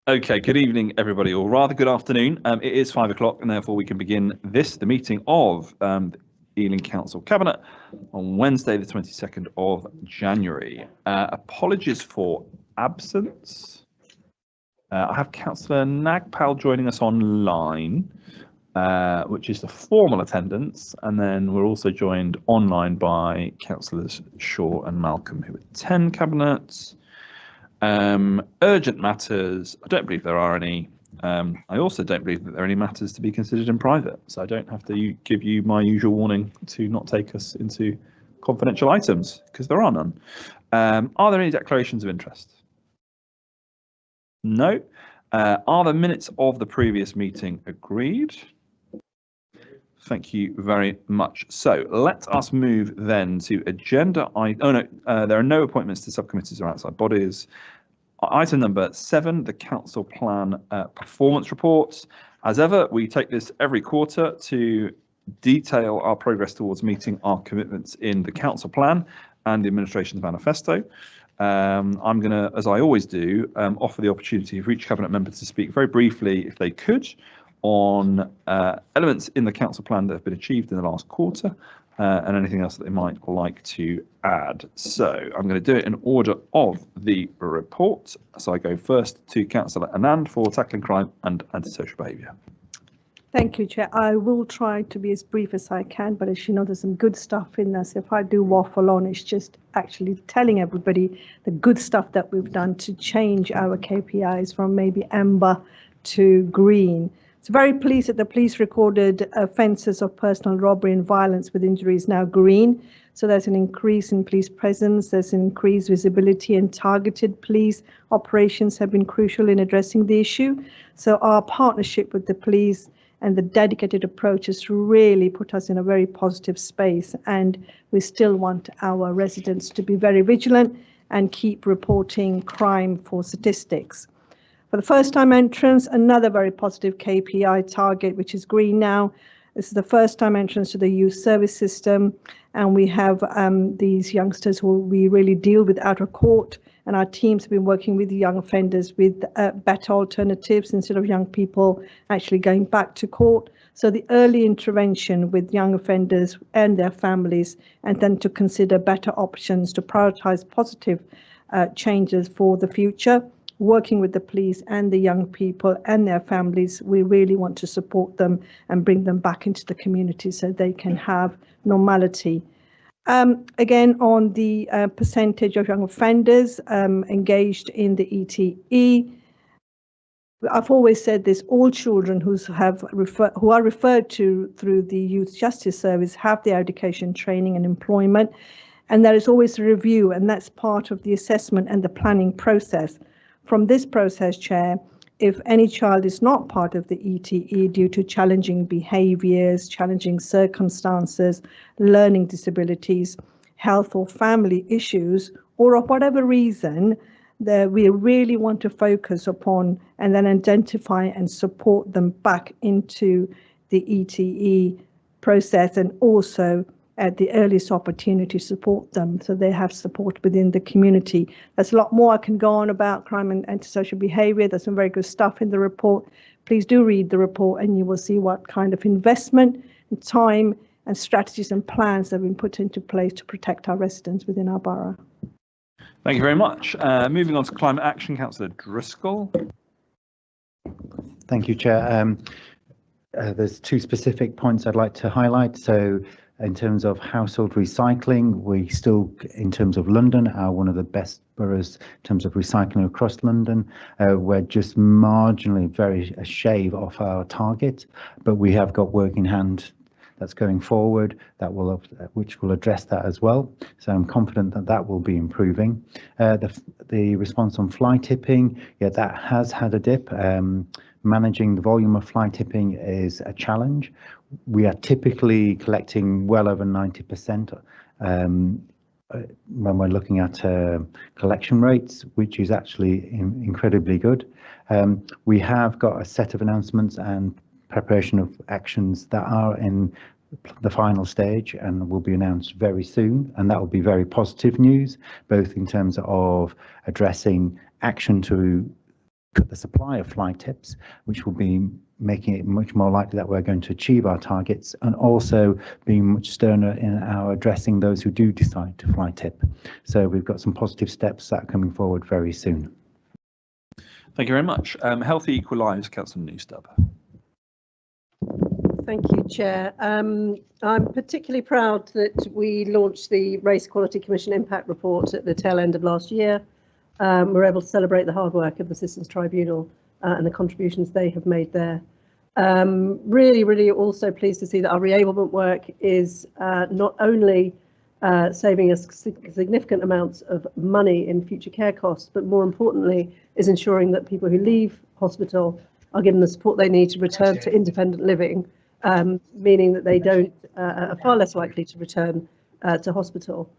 Okay, good evening, everybody, or rather good afternoon. It is 5 o'clock, and therefore we can begin the meeting of the Ealing Council Cabinet on Wednesday, the 22nd of January. Apologies for absence. I have Councillor Nagpal joining us online, which is the formal attendance, and then we're also joined online by Councillors Shaw and Malcolm, who attend Cabinet. Urgent matters, I don't believe there are any. I also don't believe that there are any matters to be considered in private, so I don't have to give you my usual warning to not take us into confidential items, because there are none. Are there any declarations of interest? No. Are the minutes of the previous meeting agreed? Thank you very much. So let us move then to agenda. There are no appointments to subcommittees or outside bodies. Item number 7, the council plan performance reports. As ever, we take this every quarter to detail our progress towards meeting our commitments in the council plan and the administration's manifesto. I'm going to, as I always do, offer the opportunity for each cabinet member to speak very briefly, if they could, on elements in the council plan that have been achieved in the last quarter and anything else that they might like to add. So I'm going to do it in order of the report. So I go first to Councillor Anand for tackling crime and antisocial behaviour. Thank you, Chair. I will try to be as brief as I can, but as you know, there's some good stuff in this. If I do waffle on, it's just actually telling everybody the good stuff that we've done to change our KPIs from maybe amber to green. So very pleased that the police recorded offences of personal robbery and violence with injuries now green. So there's an increase in police presence, there's an increased visibility, and targeted police operations have been crucial in addressing the issue. So our partnership with the police and the dedicated approach has really put us in a very positive space, and we still want our residents to be very vigilant and keep reporting crime for statistics. For the first time entrance, another very positive KPI target, which is green now. This is the first time entrance to the youth service system, and we have these youngsters who we really deal with out of court, and our teams have been working with the young offenders with better alternatives instead of young people actually going back to court. So the early intervention with young offenders and their families, and then to consider better options to prioritise positive changes for the future. Working with the police and the young people and their families, we really want to support them and bring them back into the community so they can have normality. Again, on the percentage of young offenders engaged in the ETE, I've always said this: all children who are referred to through the Youth Justice Service have their education, training and employment, and there is always a review, and that's part of the assessment and the planning process. From this process, Chair, if any child is not part of the ETE due to challenging behaviours, challenging circumstances, learning disabilities, health or family issues, or of whatever reason, we really want to focus upon and then identify and support them back into the ETE process, and also at the earliest opportunity support them so they have support within the community. There's a lot more I can go on about crime and antisocial behaviour. There's some very good stuff in the report. Please do read the report and you will see what kind of investment time and strategies and plans that have been put into place to protect our residents within our borough. Thank you very much. Moving on to Climate Action, Councillor Driscoll. Thank you, Chair. There's two specific points I'd like to highlight. So in terms of household recycling, we still, in terms of London, are one of the best boroughs in terms of recycling across London. We're just marginally a shave off our target, but we have got work in hand that's going forward which will address that as well. So I'm confident that that will be improving. The response on fly tipping, yeah, that has had a dip. Managing the volume of fly tipping is a challenge. We are typically collecting well over 90% when we're looking at collection rates, which is actually incredibly good. We have got a set of announcements and preparation of actions that are in the final stage and will be announced very soon, and that will be very positive news, both in terms of addressing action to cut the supply of fly tips, which will be making it much more likely that we're going to achieve our targets, and also being much sterner in our addressing those who do decide to fly tip. So we've got some positive steps that are coming forward very soon. Thank you very much. Healthy Equal Lives, Councillor Newstub. Thank you, Chair. I'm particularly proud that we launched the Race Equality Commission Impact Report at the tail end of last year. We're able to celebrate the hard work of the Citizens Tribunal and the contributions they have made there. Really also pleased to see that our reablement work is not only saving us significant amounts of money in future care costs, but more importantly is ensuring that people who leave hospital are given the support they need to return to independent living, meaning that they are far less likely to return to hospital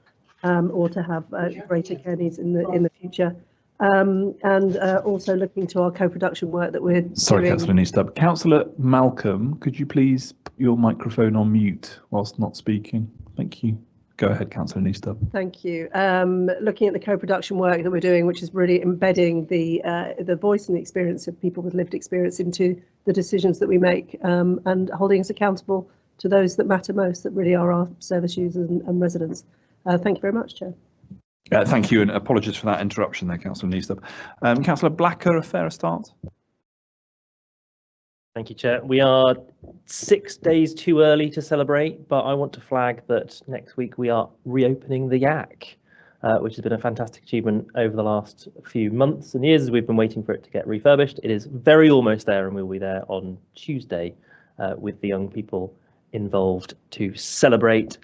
or to have greater care needs in the future. And also looking to our co-production work that we're Sorry, doing. Councillor Newstub. Councillor Malcolm, could you please put your microphone on mute whilst not speaking? Thank you. Go ahead, Councillor Newstub. Thank you. Looking at the co-production work that we're doing, which is really embedding the voice and the experience of people with lived experience into the decisions that we make, and holding us accountable to those that matter most, that really are our service users and residents. Thank you very much, Chair. Thank you, and apologies for that interruption there, Councillor Newstub. Councillor Blacker, a fair start. Thank you, Chair. We are 6 days too early to celebrate, but I want to flag that next week we are reopening the Yak, which has been a fantastic achievement over the last few months and years as we've been waiting for it to get refurbished. It is very almost there, and we'll be there on Tuesday with the young people involved to celebrate.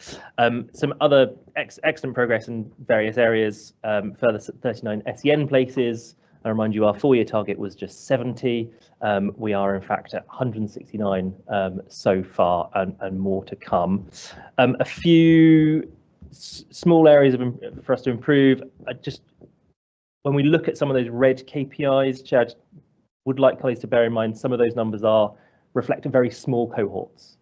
Some other excellent progress in various areas, further 39 SEN places. I remind you, our 4-year target was just 70. We are in fact at 169 so far, and more to come. A few small areas for us to improve. Just when we look at some of those red KPIs, Chair, I would like colleagues to bear in mind some of those numbers reflect very small cohorts.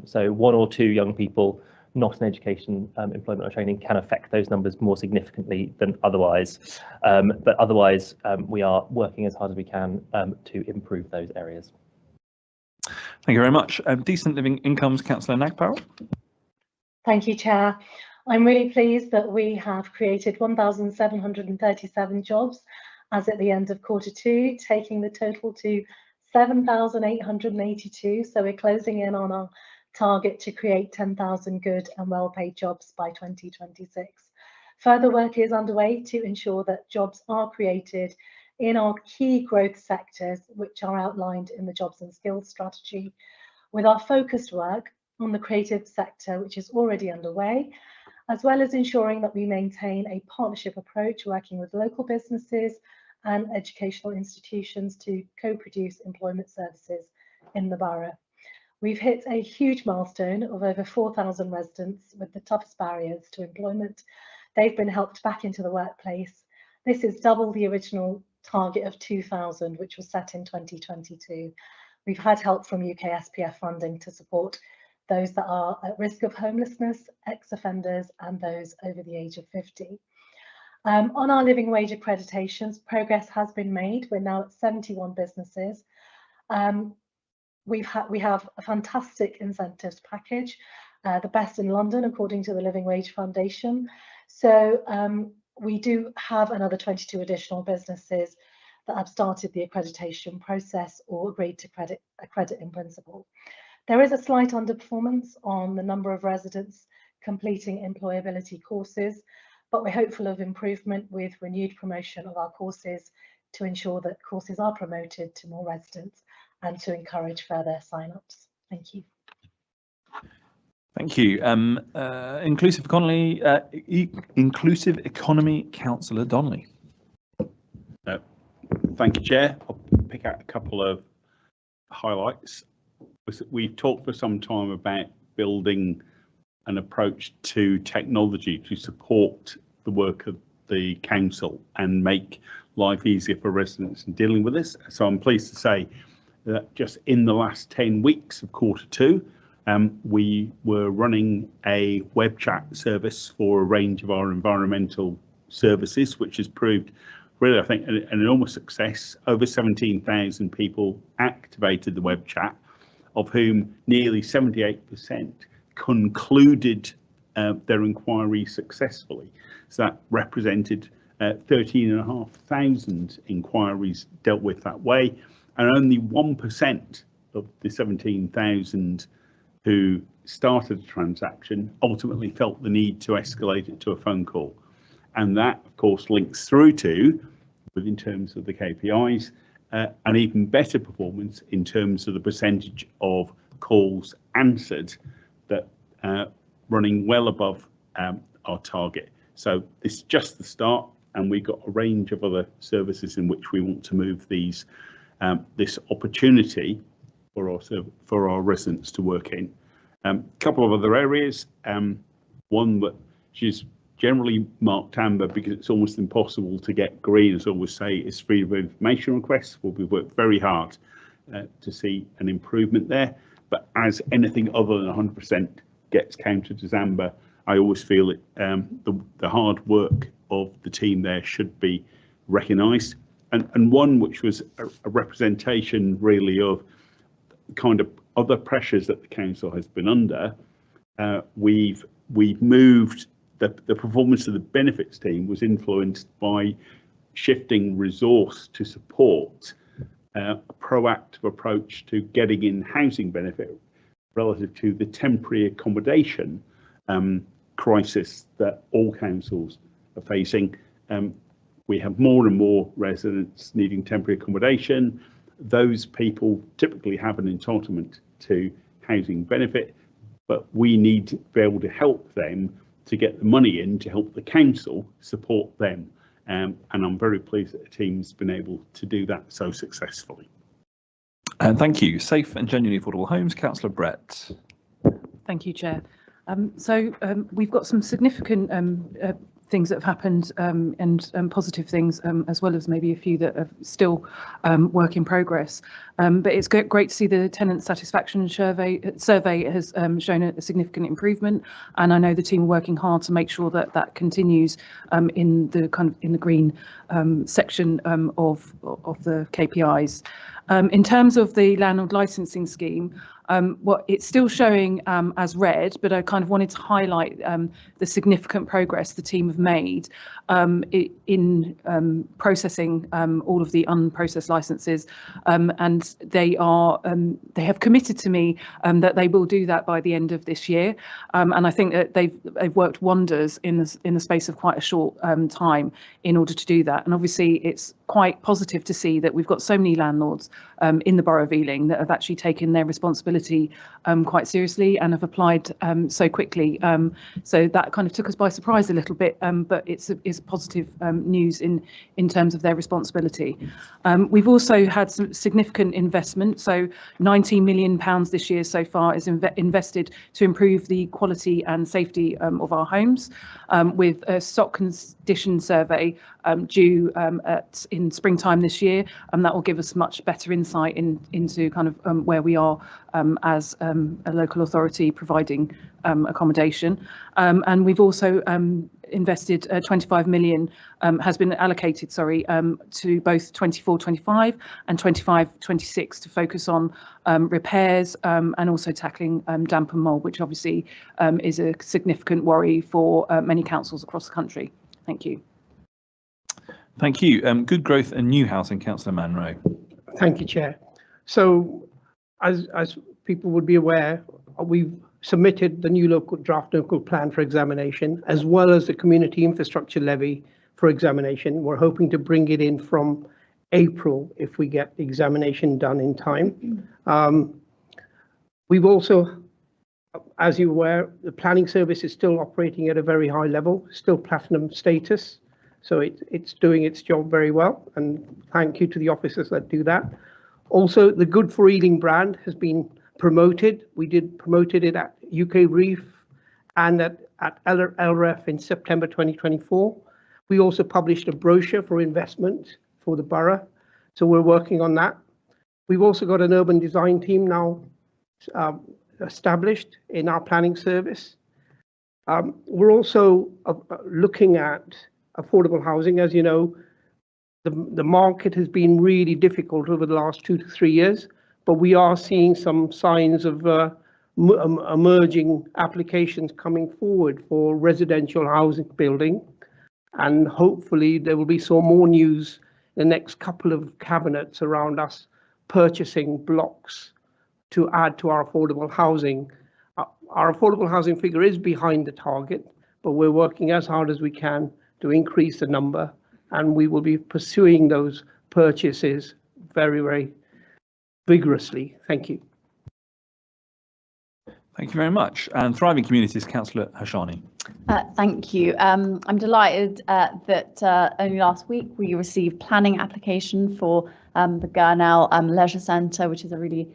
So 1 or 2 young people not in education, employment or training can affect those numbers more significantly than otherwise. But otherwise, we are working as hard as we can to improve those areas. Thank you very much. Decent living incomes, Councillor Nagpal. Thank you, Chair. I'm really pleased that we have created 1,737 jobs as at the end of Q2, taking the total to 7,882. So we're closing in on our target to create 10,000 good and well-paid jobs by 2026. Further work is underway to ensure that jobs are created in our key growth sectors, which are outlined in the Jobs and Skills Strategy, with our focused work on the creative sector, which is already underway, as well as ensuring that we maintain a partnership approach, working with local businesses and educational institutions to co-produce employment services in the borough. We've hit a huge milestone of over 4,000 residents with the toughest barriers to employment. They've been helped back into the workplace. This is double the original target of 2,000, which was set in 2022. We've had help from UK SPF funding to support those that are at risk of homelessness, ex-offenders, and those over the age of 50. On our living wage accreditations, progress has been made. We're now at 71 businesses. we have a fantastic incentives package, the best in London according to the Living Wage Foundation. So we do have another 22 additional businesses that have started the accreditation process or agreed to accredit in principle. There is a slight underperformance on the number of residents completing employability courses, but we're hopeful of improvement with renewed promotion of our courses to ensure that courses are promoted to more residents and to encourage further sign-ups. Thank you. Thank you. Inclusive Economy Councillor Donnelly. Thank you, Chair. I'll pick out a couple of highlights. We've talked for some time about building an approach to technology to support the work of the council and make life easier for residents in dealing with this. So I'm pleased to say that just in the last 10 weeks of Q2, we were running a web chat service for a range of our environmental services, which has proved really, I think, an enormous success. Over 17,000 people activated the web chat, of whom nearly 78% concluded their inquiry successfully. So that represented 13,500 inquiries dealt with that way, and only 1% of the 17,000 who started a transaction ultimately felt the need to escalate it to a phone call. And that, of course, links through to, in terms of the KPIs, an even better performance in terms of the percentage of calls answered that running well above our target. So it's just the start, and we've got a range of other services in which we want to move these this opportunity for our residents to work in. A couple of other areas. One that is generally marked amber because it's almost impossible to get green, as I always say, is freedom of information requests. Well, we've worked very hard to see an improvement there. But as anything other than 100% gets counted as amber, I always feel it, the hard work of the team there should be recognised. And one which was a representation really of kind of other pressures that the council has been under. We've moved the performance of the benefits team was influenced by shifting resource to support a proactive approach to getting in housing benefit relative to the temporary accommodation crisis that all councils are facing. We have more and more residents needing temporary accommodation. Those people typically have an entitlement to housing benefit, but we need to be able to help them to get the money in to help the council support them. And I'm very pleased that the team's been able to do that so successfully. And thank you. Safe and genuinely affordable homes, Councillor Brett. Thank you, Chair. We've got some significant things that have happened and positive things, as well as maybe a few that are still work in progress. But it's great to see the tenant satisfaction survey has shown a significant improvement, and I know the team are working hard to make sure that that continues in the green section of the KPIs. In terms of the landlord licensing scheme, it's still showing as red, but I kind of wanted to highlight the significant progress the team have made in processing all of the unprocessed licenses, and they have committed to me that they will do that by the end of this year, and I think that they've worked wonders in the space of quite a short time in order to do that. And obviously it's quite positive to see that we've got so many landlords in the Borough of Ealing that have actually taken their responsibility quite seriously and have applied so quickly. So that kind of took us by surprise a little bit, but it's positive news in terms of their responsibility. We've also had some significant investment, so £19 million this year so far is invested to improve the quality and safety of our homes, with a stock condition survey due in springtime this year, and that will give us much better insight into kind of where we are as a local authority providing accommodation. And we've also invested 25 million, has been allocated, sorry, to both 24-25 and 25-26 to focus on repairs and also tackling damp and mould, which obviously is a significant worry for many councils across the country. Thank you. Thank you. Good growth and new housing, Councillor Manro. Thank you, Chair. So, as people would be aware, we've submitted the new draft local plan for examination, as well as the community infrastructure levy for examination. We're hoping to bring it in from April if we get the examination done in time. We've also, as you're aware, the planning service is still operating at a very high level, still platinum status. So it's doing its job very well, and thank you to the officers that do that. Also, the Good for Ealing brand has been promoted. We promoted it at UK Reef and at LREF in September 2024. We also published a brochure for investment for the borough, so we're working on that. We've also got an urban design team now established in our planning service. We're also looking at affordable housing. As you know, the market has been really difficult over the last 2 to 3 years, but we are seeing some signs of emerging applications coming forward for residential housing building, and hopefully there will be some more news in the next couple of cabinets around us purchasing blocks to add to our affordable housing. Our affordable housing figure is behind the target, but we're working as hard as we can to increase the number, and we will be pursuing those purchases very, very vigorously. Thank you. Thank you very much. And Thriving Communities, Councillor Hashani. Thank you. I'm delighted that only last week we received planning application for the Gurnell Leisure Centre, which is a really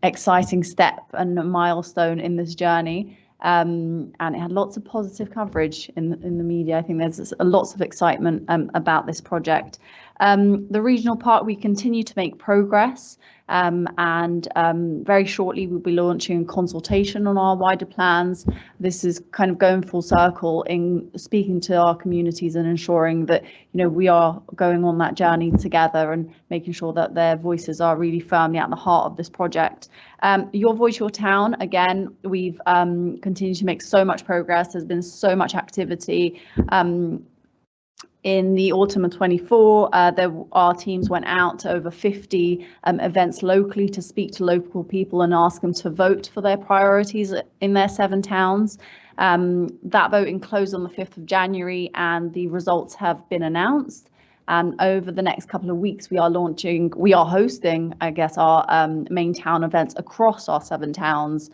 exciting step and a milestone in this journey. And it had lots of positive coverage in the media. I think there's lots of excitement about this project. The regional park, we continue to make progress, and very shortly we'll be launching a consultation on our wider plans. This is kind of going full circle in speaking to our communities and ensuring that, you know, we are going on that journey together and making sure that their voices are really firmly at the heart of this project. Your Voice, Your Town, again, we've continued to make so much progress. There's been so much activity. In the autumn of 24, our teams went out to over 50 events locally to speak to local people and ask them to vote for their priorities in their 7 towns. That voting closed on the 5th of January and the results have been announced. And over the next couple of weeks, we are hosting, I guess, our main town events across our 7 towns,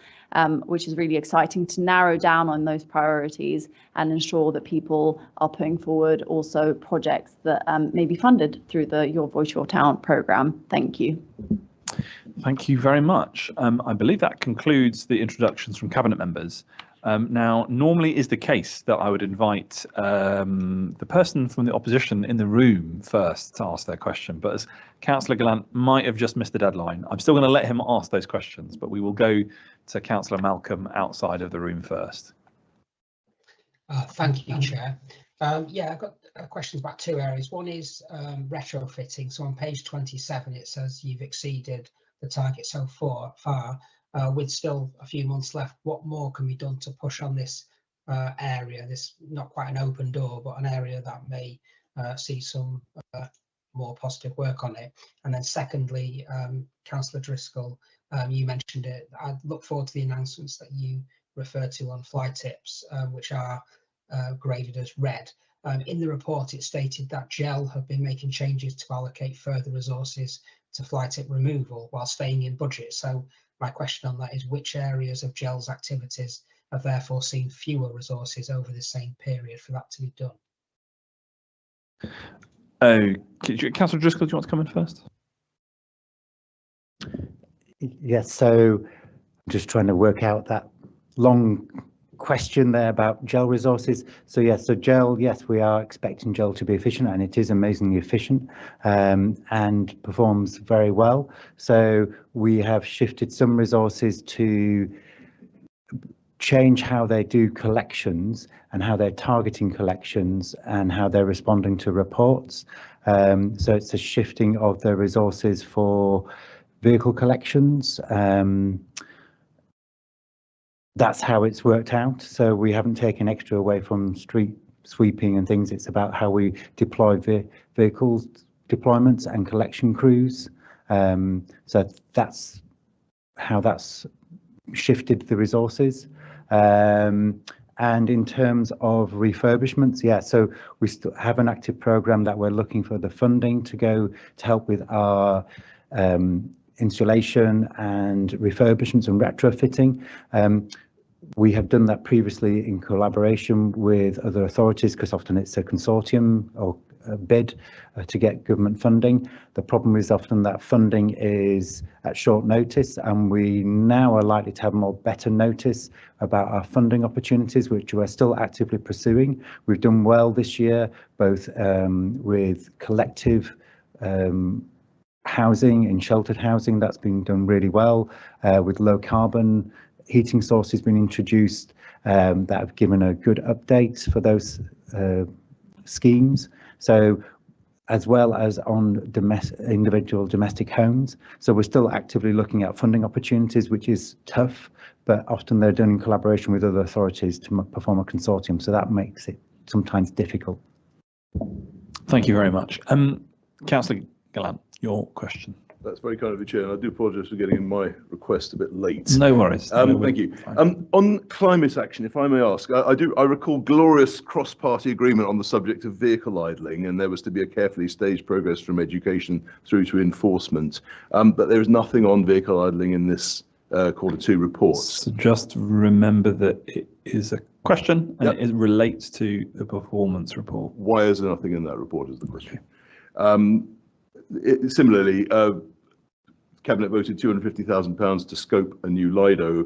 which is really exciting to narrow down on those priorities and ensure that people are putting forward also projects that may be funded through the Your Voice, Your Town programme. Thank you. Thank you very much. I believe that concludes the introductions from Cabinet members. Now, normally is the case that I would invite the person from the opposition in the room first to ask their question, but as Councillor Gallant might have just missed the deadline, I'm still going to let him ask those questions, but we will go to Councillor Malcolm outside of the room first. Thank you, Chair. Yeah, I've got questions about 2 areas. One is retrofitting. So on page 27, it says you've exceeded the target so far. With still a few months left, what more can be done to push on this area? This not quite an open door, but an area that may see some more positive work on it. And then secondly, Councillor Driscoll, you mentioned it. I look forward to the announcements that you referred to on fly tips, which are graded as red. In the report, it stated that GEL have been making changes to allocate further resources to fly tip removal while staying in budget. So my question on that is, which areas of GEL's activities have therefore seen fewer resources over the same period for that to be done? Councillor Driscoll, do you want to come in first? Yes, so I'm just trying to work out that long question there about GEL resources. So yes, so GEL, yes, we are expecting GEL to be efficient, and it is amazingly efficient and performs very well. So we have shifted some resources to change how they do collections and how they're targeting collections and how they're responding to reports. So it's a shifting of the resources for vehicle collections. That's how it's worked out. So we haven't taken extra away from street sweeping and things. It's about how we deploy vehicles deployments and collection crews. So that's how that's shifted the resources. And in terms of refurbishments, yeah, so we still have an active program that we're looking for the funding to go to help with our installation and refurbishments and retrofitting. We have done that previously in collaboration with other authorities because often it's a consortium or a bid to get government funding. The problem is often that funding is at short notice, and we now are likely to have more better notice about our funding opportunities, which we're still actively pursuing. We've done well this year, both with collective housing and sheltered housing. That's been done really well, with low carbon heating sources being introduced that have given a good update for those schemes. So as well as on individual domestic homes. So we're still actively looking at funding opportunities, which is tough, but often they're done in collaboration with other authorities to perform a consortium. So that makes it sometimes difficult. Thank you very much. Councillor Gallant, your question. That's very kind of you, Chair. And I do apologise for getting in my request a bit late. No worries. Thank you. On climate action, if I may ask, I recall glorious cross-party agreement on the subject of vehicle idling, and there was to be a carefully staged progress from education through to enforcement. But there is nothing on vehicle idling in this Q2 report. So just remember that it is a question and it relates to the performance report. Why is there nothing in that report is the question. Similarly, Cabinet voted £250,000 to scope a new Lido.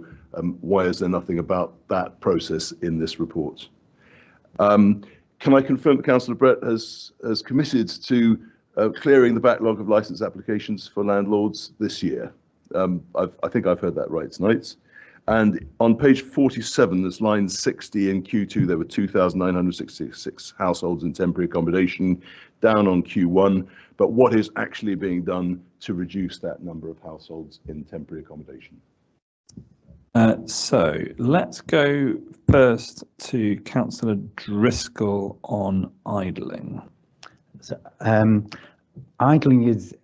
Why is there nothing about that process in this report? Can I confirm that Councillor Brett has committed to clearing the backlog of licence applications for landlords this year? I think I've heard that right tonight. And on page 47, there's line 60 in Q2, there were 2,966 households in temporary accommodation, down on Q1. But what is actually being done to reduce that number of households in temporary accommodation? So let's go first to Councillor Driscoll on idling. So, idling is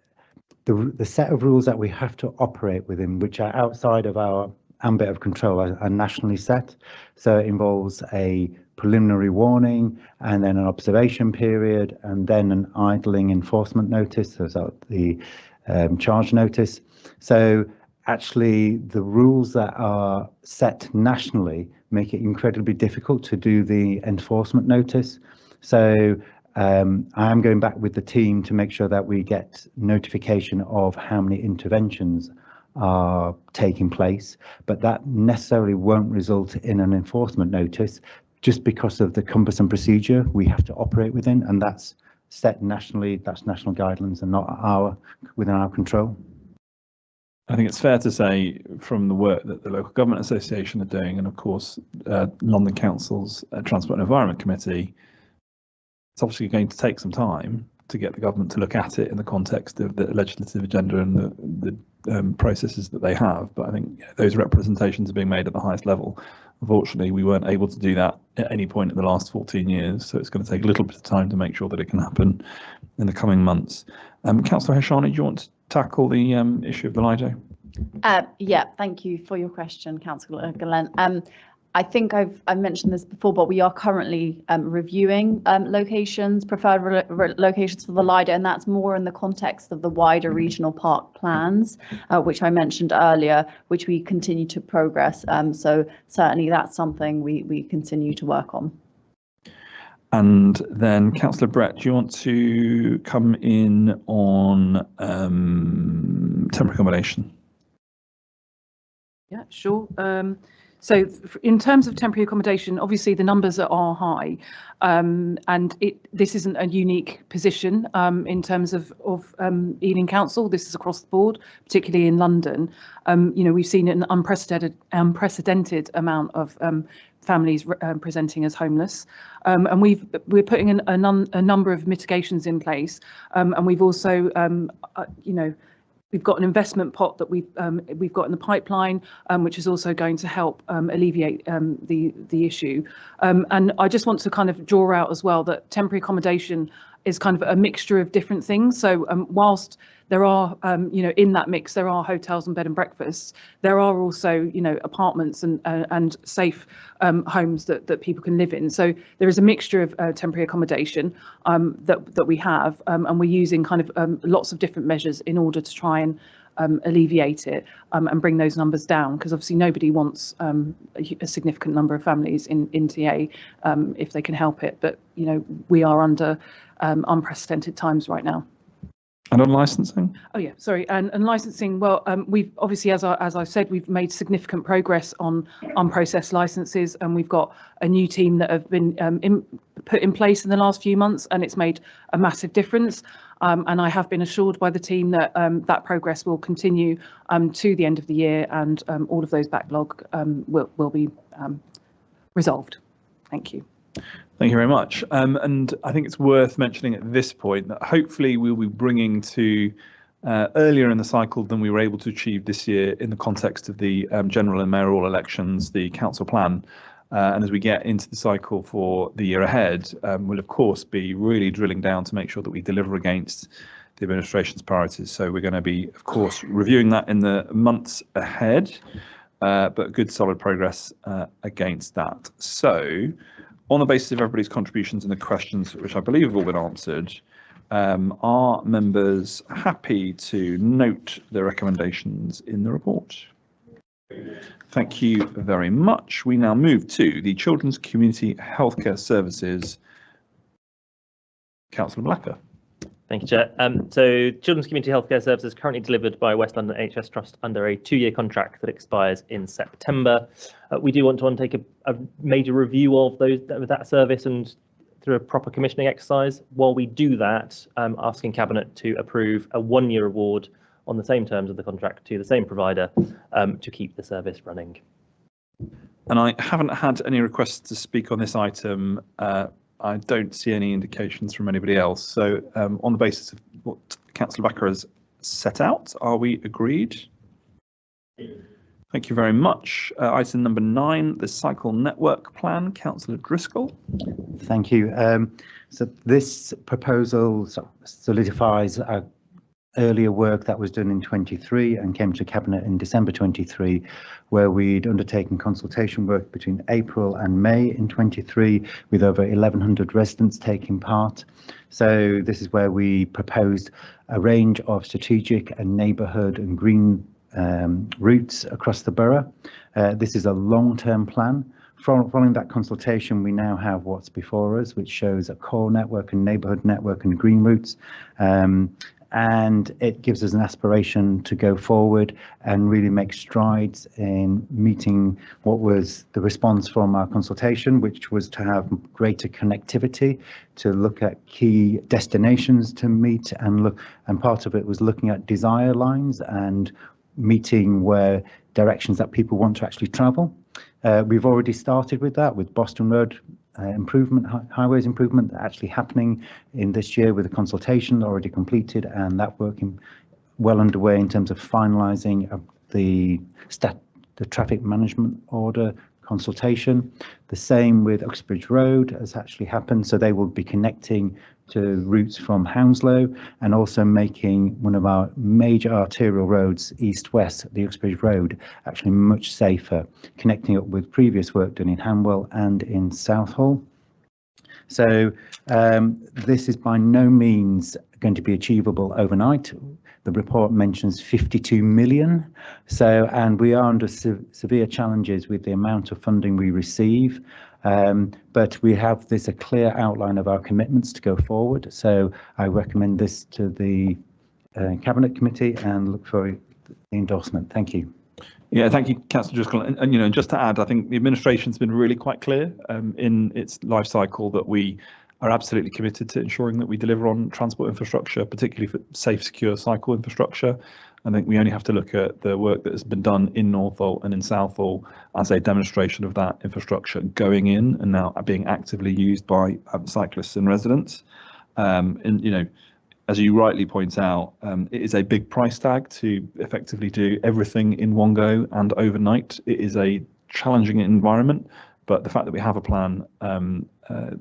the set of rules that we have to operate within, which are outside of our ambit of control, are nationally set. So it involves a preliminary warning and then an observation period and then an idling enforcement notice, so the charge notice. So actually the rules that are set nationally make it incredibly difficult to do the enforcement notice. So I am going back with the team to make sure that we get notification of how many interventions are taking place, but that necessarily won't result in an enforcement notice just because of the cumbersome procedure we have to operate within, and that's set nationally. That's national guidelines and not within our control. I think it's fair to say from the work that the Local Government Association are doing, and of course London Council's Transport and Environment Committee, it's obviously going to take some time to get the government to look at it in the context of the legislative agenda and the processes that they have. But I think those representations are being made at the highest level. Unfortunately, we weren't able to do that at any point in the last 14 years, so it's going to take a little bit of time to make sure that it can happen in the coming months. Councillor Hashani, do you want to tackle the issue of the Lido? Yeah, thank you for your question, Councillor Gallant. I think I've mentioned this before, but we are currently reviewing locations, preferred locations for the Lido, and that's more in the context of the wider regional park plans, which I mentioned earlier, which we continue to progress. So certainly that's something we continue to work on. And then Councillor Brett, do you want to come in on temporary accommodation? Yeah, sure. So in terms of temporary accommodation, obviously the numbers are high, and this isn't a unique position in terms of Ealing Council. This is across the board, particularly in London. We've seen an unprecedented amount of families presenting as homeless, and we're putting a number of mitigations in place, and we've also we've got an investment pot that we've got in the pipeline, which is also going to help alleviate the issue. And I just want to kind of draw out as well that temporary accommodation is kind of a mixture of different things. So whilst there are, in that mix, there are hotels and bed and breakfasts, there are also, apartments and safe homes that people can live in. So there is a mixture of temporary accommodation that we have, and we're using kind of lots of different measures in order to try and alleviate it and bring those numbers down, because obviously nobody wants a significant number of families in TA if they can help it. But, we are under unprecedented times right now. And on licensing? Oh yeah, sorry. And licensing, well, we've obviously, as I said, we've made significant progress on unprocessed licenses, and we've got a new team that have been put in place in the last few months, and it's made a massive difference. And I have been assured by the team that that progress will continue to the end of the year, and all of those backlog will be resolved. Thank you. Thank you very much. And I think it's worth mentioning at this point that hopefully we'll be bringing to earlier in the cycle than we were able to achieve this year in the context of the general and mayoral elections, the council plan. And as we get into the cycle for the year ahead, we'll of course be really drilling down to make sure that we deliver against the administration's priorities. So we're going to be, of course, reviewing that in the months ahead, but good solid progress against that. So on the basis of everybody's contributions and the questions, which I believe have all been answered, are members happy to note the recommendations in the report? Thank you very much. We now move to the Children's Community Healthcare Services. Councillor Blacker. Thank you, Chair. So Children's Community Healthcare Services currently delivered by West London NHS Trust under a 2-year contract that expires in September. We do want to undertake a major review of that service and through a proper commissioning exercise. While we do that, asking Cabinet to approve a 1-year award on the same terms of the contract to the same provider to keep the service running. And I haven't had any requests to speak on this item. I don't see any indications from anybody else. So on the basis of what Councillor Backer has set out, are we agreed? Thank you very much. Item number 9, the Cycle Network Plan. Councillor Driscoll. Thank you. So this proposal solidifies our earlier work that was done in 23 and came to Cabinet in December 23, where we'd undertaken consultation work between April and May in 23 with over 1,100 residents taking part. So this is where we proposed a range of strategic and neighbourhood and green routes across the borough. This is a long-term plan. Following that consultation, we now have what's before us, which shows a core network and neighbourhood network and green routes. And it gives us an aspiration to go forward and really make strides in meeting what was the response from our consultation, which was to have greater connectivity, to look at key destinations to meet and look, and part of it was looking at desire lines and meeting where directions that people want to actually travel. We've already started with that with Boston Road improvement, highways improvement actually happening in this year with a consultation already completed, and that working well underway in terms of finalising the traffic management order consultation. The same with Uxbridge Road has actually happened, so they will be connecting to routes from Hounslow and also making one of our major arterial roads east-west, the Uxbridge Road, actually much safer, connecting up with previous work done in Hanwell and in Southall. So this is by no means going to be achievable overnight. The report mentions 52 million. So, and we are under severe challenges with the amount of funding we receive. But we have a clear outline of our commitments to go forward. So I recommend this to the Cabinet Committee and look for the endorsement. Thank you. Yeah, thank you, Councillor Driscoll. And, you know, just to add, I think the administration's been really quite clear in its life cycle that we are absolutely committed to ensuring that we deliver on transport infrastructure, particularly for safe, secure cycle infrastructure. I think we only have to look at the work that has been done in Northolt and in Southall as a demonstration of that infrastructure going in and now being actively used by cyclists and residents. And, you know, as you rightly point out, it is a big price tag to effectively do everything in one go and overnight. It is a challenging environment, but the fact that we have a plan,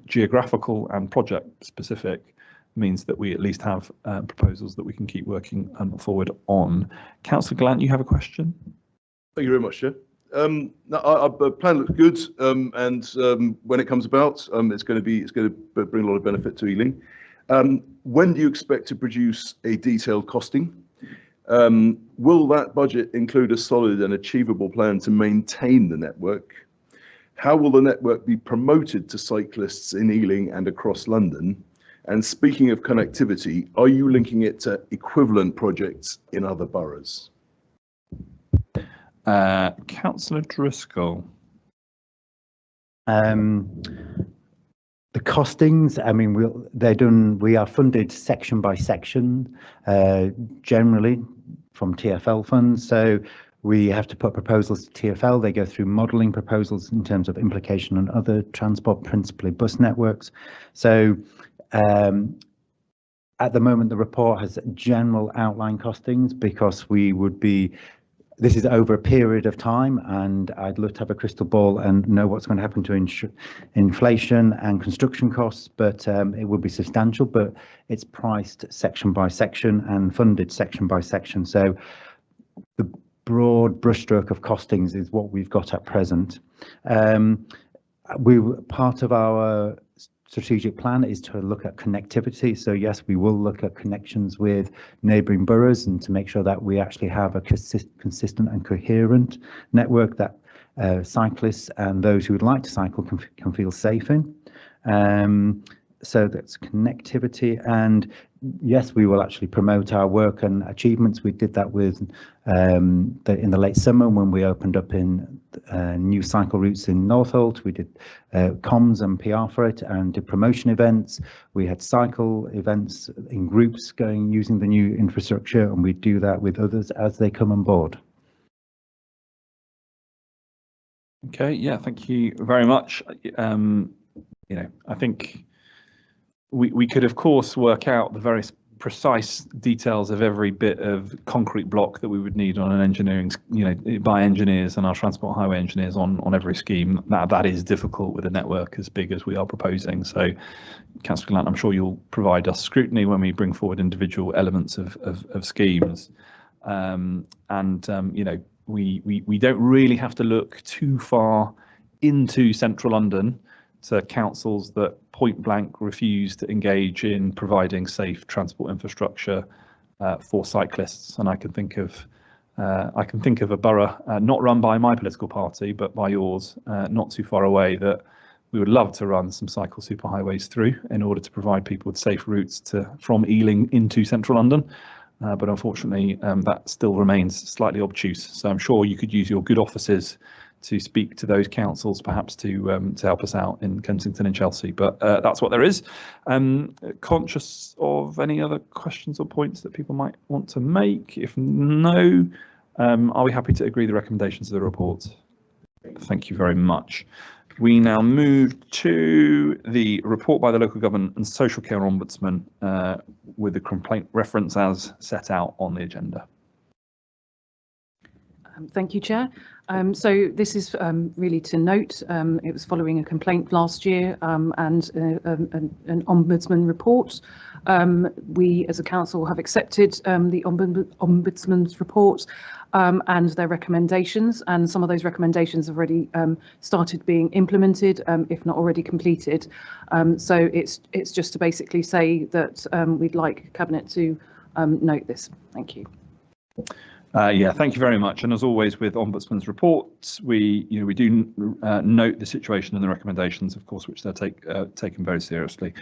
geographical and project specific, means that we at least have proposals that we can keep working forward on. Councillor Gallant, you have a question? Thank you very much, Chair. Our plan looks good, and when it comes about, it's going to bring a lot of benefit to Ealing. When do you expect to produce a detailed costing? Will that budget include a solid and achievable plan to maintain the network? How will the network be promoted to cyclists in Ealing and across London? And speaking of connectivity, are you linking it to equivalent projects in other boroughs? Councillor Driscoll. The costings, I mean, we are funded section by section, generally from TfL funds. So we have to put proposals to TfL. They go through modelling proposals in terms of implication on other transport, principally bus networks. So at the moment, the report has general outline costings because this is over a period of time, and I'd love to have a crystal ball and know what's going to happen to inflation and construction costs, but it will be substantial, but it's priced section by section and funded section by section. So the broad brushstroke of costings is what we've got at present. Part of our strategic plan is to look at connectivity. So yes, we will look at connections with neighbouring boroughs and to make sure that we actually have a consistent and coherent network that cyclists and those who would like to cycle can feel safe in. So that's connectivity, and yes, we will actually promote our work and achievements. We did that with in the late summer when we opened up in new cycle routes in Northolt. We did comms and PR for it and did promotion events. We had cycle events in groups going using the new infrastructure, and we do that with others as they come on board. Okay, yeah, thank you very much. You know, I think we could, of course, work out the very precise details of every bit of concrete block that we would need on an engineering, you know, by engineers and our transport highway engineers on every scheme. That is difficult with a network as big as we are proposing. So, Councillor Gallant, I'm sure you'll provide us scrutiny when we bring forward individual elements of schemes. You know, we don't really have to look too far into central London to councils that point blank refuse to engage in providing safe transport infrastructure for cyclists. And I can think of a borough not run by my political party, but by yours, not too far away, that we would love to run some cycle superhighways through in order to provide people with safe routes from Ealing into central London. But unfortunately, that still remains slightly obtuse. So I'm sure you could use your good offices to speak to those councils, perhaps to help us out in Kensington and Chelsea. But that's what there is. Conscious of any other questions or points that people might want to make? If no, are we happy to agree the recommendations of the report? Thank you very much. We now move to the report by the Local Government and Social Care Ombudsman with the complaint reference as set out on the agenda. Thank you, Chair. So this is really to note, it was following a complaint last year and an Ombudsman report. We as a council have accepted the Ombudsman's report and their recommendations, and some of those recommendations have already started being implemented, if not already completed. So it's just to basically say that we'd like Cabinet to note this. Thank you. Yeah, thank you very much. And as always with Ombudsman's reports, we do note the situation and the recommendations, of course, which they're taken very seriously.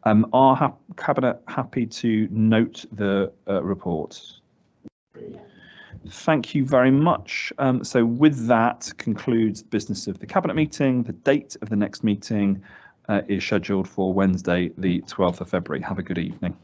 Are Cabinet happy to note the report? Thank you very much. So with that concludes business of the Cabinet meeting. The date of the next meeting is scheduled for Wednesday, the 12th of February. Have a good evening.